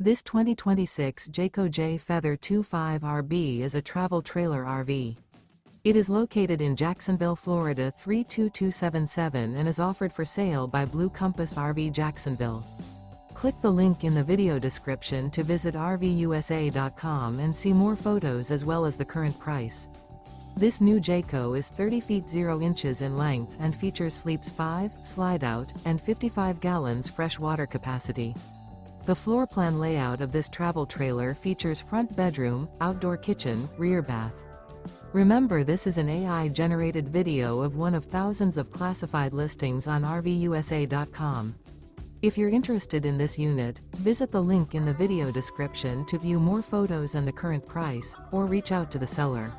This 2026 Jayco Jay Feather 25RB is a travel trailer RV. It is located in Jacksonville, Florida 32277 and is offered for sale by Blue Compass RV Jacksonville. Click the link in the video description to visit RVUSA.com and see more photos as well as the current price. This new Jayco is 30 feet 0 inches in length and features sleeps 5, slide-out, and 55 gallons fresh water capacity. The floor plan layout of this travel trailer features front bedroom, outdoor kitchen, rear bath. Remember, this is an AI-generated video of one of thousands of classified listings on RVUSA.com. If you're interested in this unit, visit the link in the video description to view more photos and the current price, or reach out to the seller.